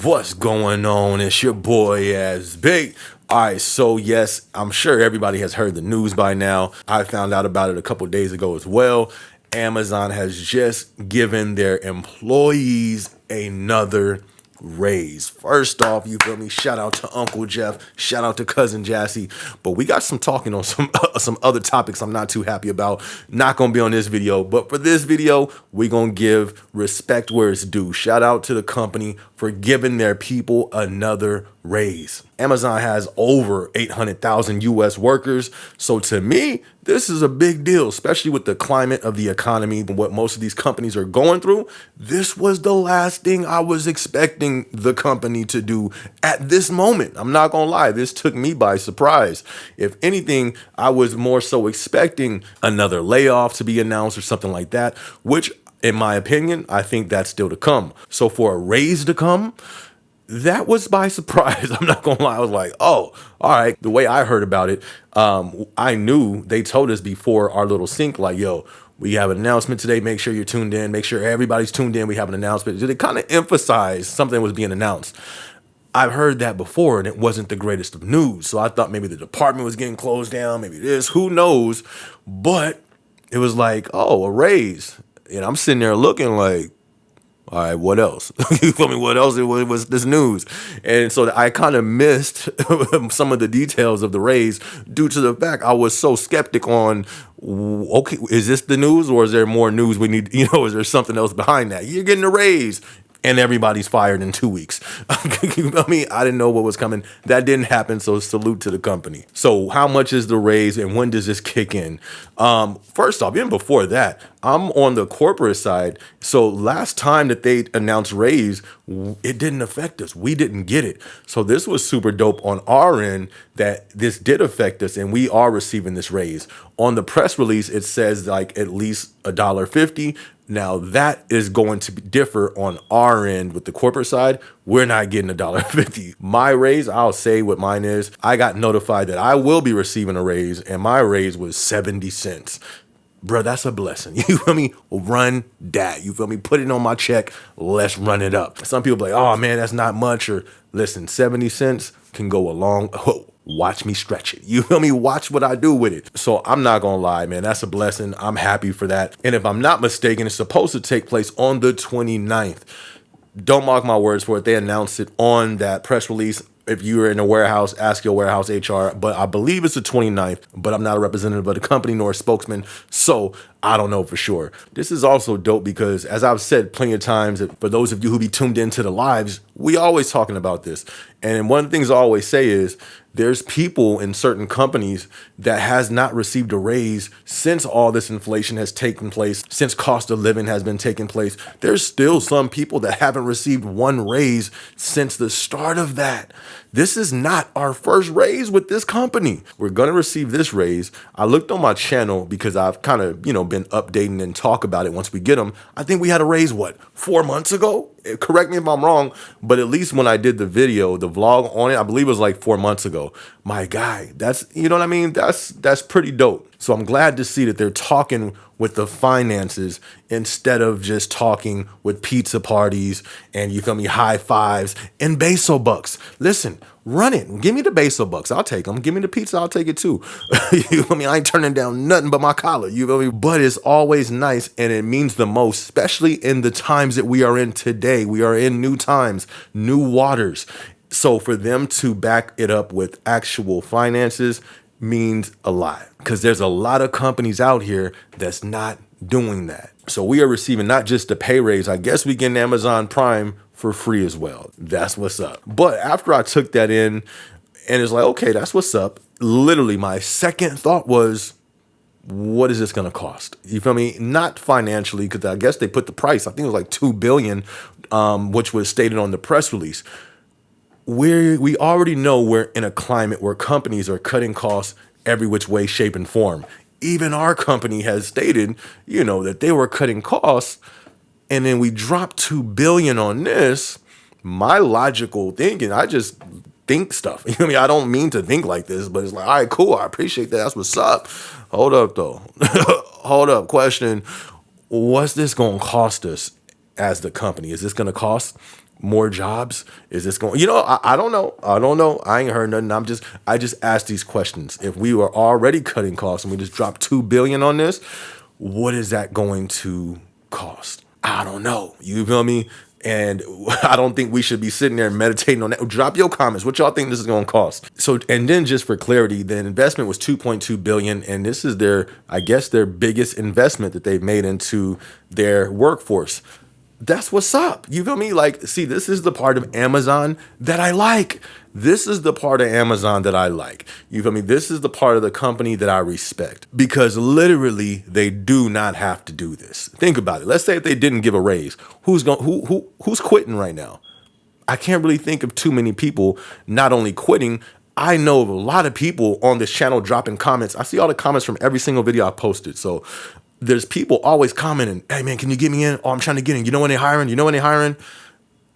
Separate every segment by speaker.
Speaker 1: What's going on? It's your boy SB. All right, so yes, I'm sure everybody has heard the news by now. I found out about it a couple days ago as well. Amazon has just given their employees another raise. First off, you feel me? Shout out to Uncle Jeff. Shout out to Cousin Jassy. But we got some talking on some other topics I'm not too happy about. Not gonna be on this video, but for this video, we gonna give respect where it's due. Shout out to the company for giving their people another raise. Amazon has over 800,000 US workers. So to me, this is a big deal, especially with the climate of the economy and what most of these companies are going through. This was the last thing I was expecting the company to do at this moment. I'm not gonna lie, this took me by surprise. If anything, I was more so expecting another layoff to be announced or something like that, which in my opinion, I think that's still to come. So for a raise to come, that was by surprise. I'm not gonna lie. I was like, oh, all right. The way I heard about it, I knew they told us before our little sync, like, yo, we have an announcement today. Make sure you're tuned in. Make sure everybody's tuned in. We have an announcement. They kind of emphasized something was being announced. I've heard that before, and it wasn't the greatest of news. So I thought maybe the department was getting closed down. Maybe this, who knows? But it was like, oh, a raise. And I'm sitting there looking like, all right, what else? You feel me? What else was this news? And so I kind of missed some of the details of the raise due to the fact I was so skeptic on, okay, is this the news or is there more news we need? Is there something else behind that? You're getting a raise and everybody's fired in 2 weeks. You feel me? I didn't know what was coming. That didn't happen, so salute to the company. So how much is the raise and when does this kick in? First off, even before that, I'm on the corporate side. So last time that they announced raise, it didn't affect us. We didn't get it. So this was super dope on our end that this did affect us and we are receiving this raise. On the press release, it says like at least $1.50. Now that is going to differ on our end with the corporate side. We're not getting $1.50. My raise, I'll say what mine is. I got notified that I will be receiving a raise and my raise was 70 cents. Bro, that's a blessing. You feel me? Run that. You feel me? Put it on my check. Let's run it up. Some people be like, oh man, that's not much. Or listen, 70 cents can go a long, watch me stretch it. You feel me? Watch what I do with it. So I'm not gonna lie, man, that's a blessing. I'm happy for that. And if I'm not mistaken, it's supposed to take place on the 29th. Don't mark my words for it. They announced it on that press release. If you're in a warehouse, ask your warehouse HR, but I believe it's the 29th, but I'm not a representative of the company nor a spokesman, so I don't know for sure. This is also dope because, as I've said plenty of times, for those of you who be tuned into the lives, we always talking about this. And one of the things I always say is there's people in certain companies that has not received a raise since all this inflation has taken place, since cost of living has been taking place. There's still some people that haven't received one raise since the start of that. This is not our first raise with this company. We're going to receive this raise. I looked on my channel because I've kind of, been updating and talk about it once we get them. I think we had a raise, 4 months ago? Correct me if I'm wrong, but at least when I did the video, the vlog on it, I believe it was like 4 months ago. My guy, that's, you know what I mean? That's pretty dope. So I'm glad to see that they're talking with the finances instead of just talking with pizza parties and, you feel me, high fives and peso bucks. Listen, run it. Give me the peso bucks. I'll take them. Give me the pizza. I'll take it too. You feel me? I ain't turning down nothing but my collar. You feel me? But it's always nice and it means the most, especially in the times that we are in today. We are in new times, new waters. So for them to back it up with actual finances means a lot because there's a lot of companies out here that's not doing that. So we are receiving not just the pay raise. I guess we get Amazon Prime for free as well. That's what's up. But after I took that in and it's like, okay, that's what's up. Literally my second thought was, what is this going to cost? You feel me? Not financially, because I guess they put the price. I think it was like $2 billion, which was stated on the press release. We already know we're in a climate where companies are cutting costs every which way, shape, and form. Even our company has stated, that they were cutting costs, and then we dropped $2 billion on this. My logical thinking, I just think stuff. You know what I mean? I don't mean to think like this, but it's like, all right, cool. I appreciate that. That's what's up. Hold up, though. Hold up. Question, what's this going to cost us as the company? Is this going to cost more jobs? Is this going, I don't know. I don't know. I ain't heard nothing. I just asked these questions. If we were already cutting costs and we just dropped 2 billion on this, what is that going to cost? I don't know. You feel me? And I don't think we should be sitting there meditating on that. Drop your comments. What y'all think this is going to cost? So, and then just for clarity, the investment was 2.2 billion, and this is I guess their biggest investment that they've made into their workforce. That's what's up. You feel me? Like, see, this is the part of Amazon that I like. This is the part of Amazon that I like. You feel me? This is the part of the company that I respect, because literally they do not have to do this. Think about it. Let's say if they didn't give a raise, who's quitting right now? I can't really think of too many people not only quitting. I know of a lot of people on this channel dropping comments. I see all the comments from every single video I posted. So there's people always commenting, hey man, can you get me in? Oh, I'm trying to get in. You know when they're hiring? You know when they're hiring?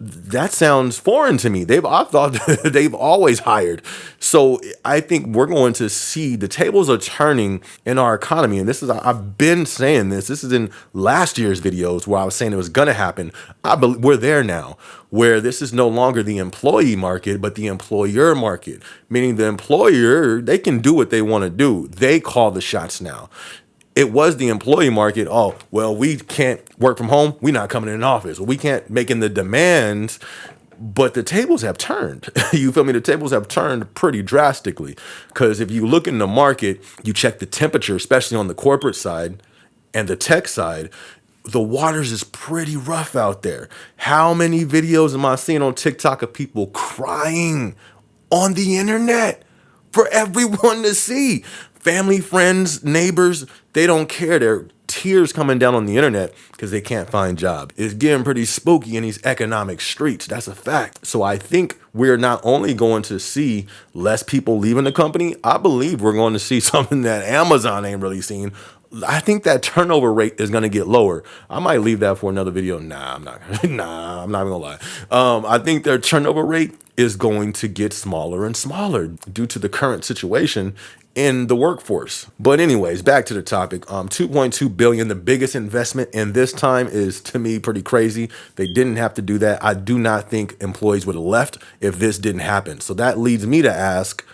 Speaker 1: That sounds foreign to me. I thought they've always hired. So I think we're going to see the tables are turning in our economy. And I've been saying this. This is in last year's videos where I was saying it was going to happen. I believe we're there now, where this is no longer the employee market, but the employer market, meaning the employer, they can do what they want to do. They call the shots now. It was the employee market. Oh, well, we can't work from home. We're not coming in an office. We can't make in the demands. But the tables have turned. You feel me? The tables have turned pretty drastically. Because if you look in the market, you check the temperature, especially on the corporate side and the tech side, the waters is pretty rough out there. How many videos am I seeing on TikTok of people crying on the internet for everyone to see? Family, friends, neighbors, they don't care. They're tears coming down on the internet because they can't find jobs. It's getting pretty spooky in these economic streets. That's a fact. So I think we're not only going to see less people leaving the company, I believe we're going to see something that Amazon ain't really seen. I think that turnover rate is going to get lower. I might leave that for another video. Nah, I'm not even gonna lie. I think their turnover rate is going to get smaller and smaller due to the current situation in the workforce. But anyways, back to the topic. 2.2 billion, the biggest investment in this time, is to me pretty crazy. They didn't have to do that. I do not think employees would have left if this didn't happen. So that leads me to ask,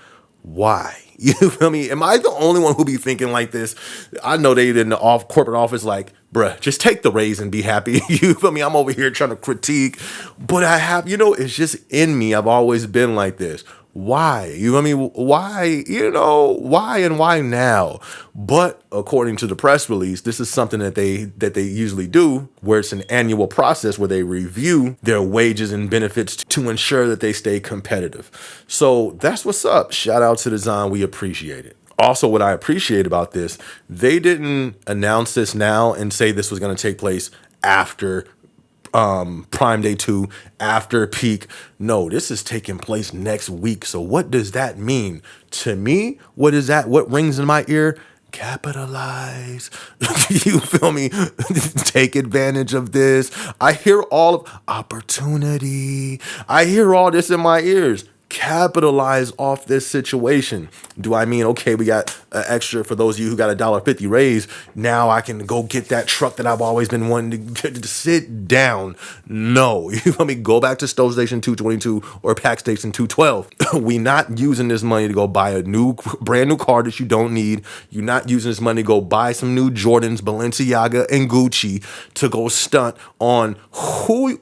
Speaker 1: why? You feel me? Am I the only one who be thinking like this? I know they in the corporate office like, bruh, just take the raise and be happy. You feel me? I'm over here trying to critique, but I have, it's just in me. I've always been like this. Why? You know what I mean? Why? Why and why now? But according to the press release, this is something that they usually do, where it's an annual process where they review their wages and benefits to ensure that they stay competitive. So that's what's up. Shout out to Design. We appreciate it. Also, what I appreciate about this, they didn't announce this now and say this was going to take place after Prime Day 2, after peak. No, this is taking place next week. So what does that mean? To me, what rings in my ear? Capitalize. You feel me? Take advantage of this. I hear all of opportunity. I hear all this in my ears. Capitalize off this situation. Do I mean, okay, we got an extra for those of you who got a $1.50 raise. Now I can go get that truck that I've always been wanting to sit down. No, you let me go back to Stove Station 222 or Pack Station 212. We not using this money to go buy a brand new car that you don't need. You're not using this money to go buy some new Jordans, Balenciaga, and Gucci to go stunt on who.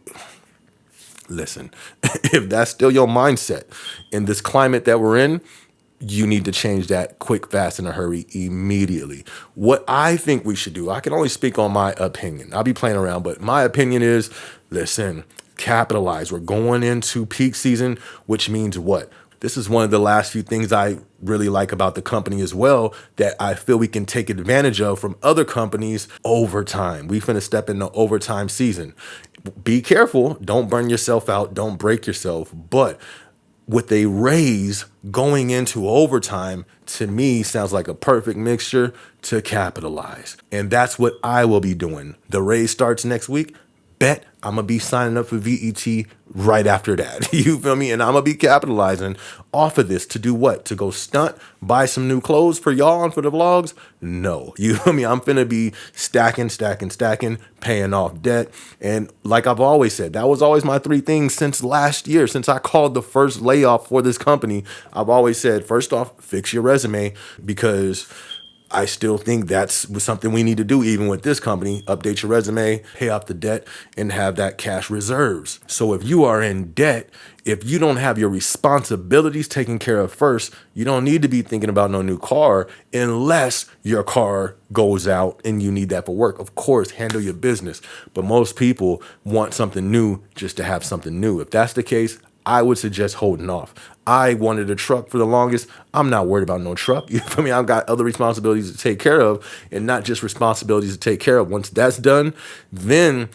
Speaker 1: Listen, if that's still your mindset in this climate that we're in, you need to change that quick, fast, in a hurry, immediately. What I think we should do, I can only speak on my opinion. I'll be playing around, but my opinion is, listen, capitalize. We're going into peak season, which means what? This is one of the last few things I really like about the company as well, that I feel we can take advantage of from other companies. Overtime. We finna step into overtime season. Be careful. Don't burn yourself out. Don't break yourself. But with a raise going into overtime, to me, sounds like a perfect mixture to capitalize. And that's what I will be doing. The raise starts next week. bet I'm going to be signing up for VET right after that. You feel me? And I'm going to be capitalizing off of this to do what? To go stunt, buy some new clothes for y'all and for the vlogs? No. You feel me? I'm finna be stacking, paying off debt. And like I've always said, that was always my 3 things since last year, since I called the first layoff for this company. I've always said, first off, fix your resume, because I still think that's something we need to do even with this company. Update your resume, pay off the debt, and have that cash reserves. So if you are in debt, if you don't have your responsibilities taken care of first, you don't need to be thinking about no new car unless your car goes out and you need that for work. Of course, handle your business. But most people want something new just to have something new. If that's the case, I would suggest holding off. I wanted a truck for the longest. I'm not worried about no truck. You feel me? I've got other responsibilities to take care of, and not just responsibilities to take care of. Once that's done, then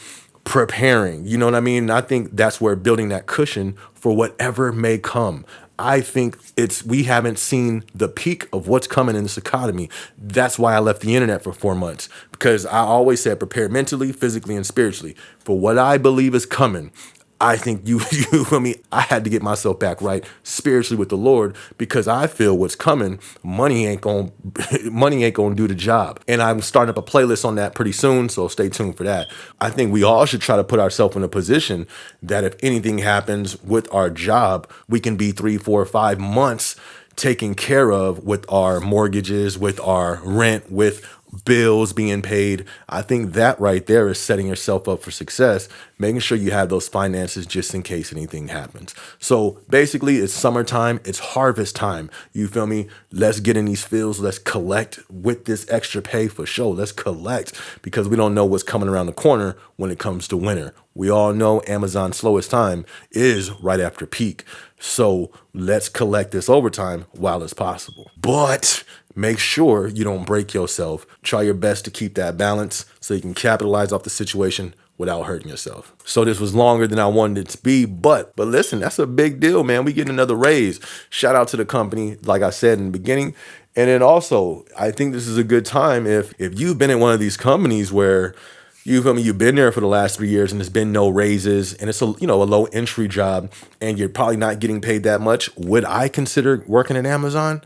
Speaker 1: preparing. You know what I mean? And I think that's where building that cushion for whatever may come. I think we haven't seen the peak of what's coming in this economy. That's why I left the internet for 4 months, because I always said prepare mentally, physically, and spiritually for what I believe is coming. I think you feel me? I had to get myself back right spiritually with the Lord, because I feel what's coming, money ain't gonna do the job. And I'm starting up a playlist on that pretty soon, so stay tuned for that. I think we all should try to put ourselves in a position that if anything happens with our job, we can be 3, 4, 5 months taken care of with our mortgages, with our rent, with bills being paid. I think that right there is setting yourself up for success, making sure you have those finances just in case anything happens. So basically, it's summertime, it's harvest time. You feel me? Let's get in these fields. Let's collect with this extra pay for sure. Let's collect, because we don't know what's coming around the corner when it comes to winter. We all know Amazon's slowest time is right after peak. So let's collect this overtime while it's possible. But make sure you don't break yourself. Try your best to keep that balance so you can capitalize off the situation without hurting yourself. So this was longer than I wanted it to be, but listen, that's a big deal, man. We getting another raise. Shout out to the company, like I said in the beginning. And then also, I think this is a good time if you've been in one of these companies where you feel me, you've been there for the last 3 years and there's been no raises, and it's a low entry job, and you're probably not getting paid that much. Would I consider working at Amazon?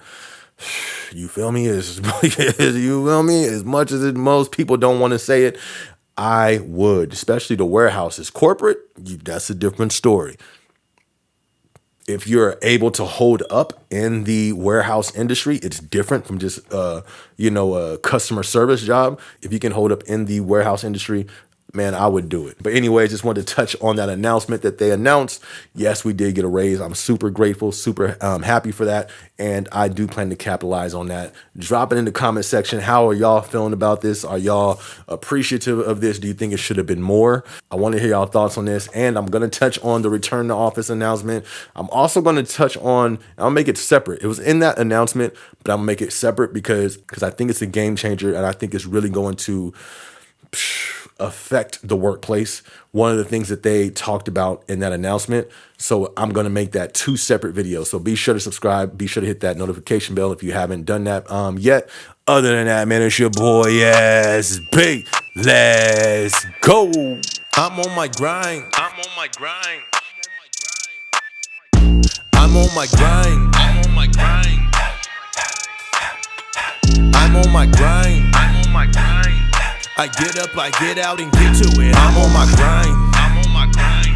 Speaker 1: You feel me? You feel me? As much as most people don't want to say it, I would, especially the warehouses. Corporate, that's a different story. If you're able to hold up in the warehouse industry, it's different from just, a customer service job. If you can hold up in the warehouse industry, man, I would do it. But anyway, just wanted to touch on that announcement that they announced. Yes, we did get a raise. I'm super grateful, super happy for that. And I do plan to capitalize on that. Drop it in the comment section. How are y'all feeling about this? Are y'all appreciative of this? Do you think it should have been more? I want to hear y'all thoughts on this. And I'm going to touch on the return to office announcement. I'm also going to touch on, I'll make it separate. It was in that announcement, but I'm going to make it separate because I think it's a game changer, and I think it's really going to affect the workplace. One of the things that they talked about in that announcement. So I'm going to make that 2 separate videos. So be sure to subscribe. Be sure to hit that notification bell if you haven't done that yet. Other than that, man, it's your boy SB. Let's go. I'm on my grind. I'm on my grind. I'm on my grind. I'm on my grind. I'm on my grind. I'm on my grind. I get up, I get out and get to it. I'm on my grind.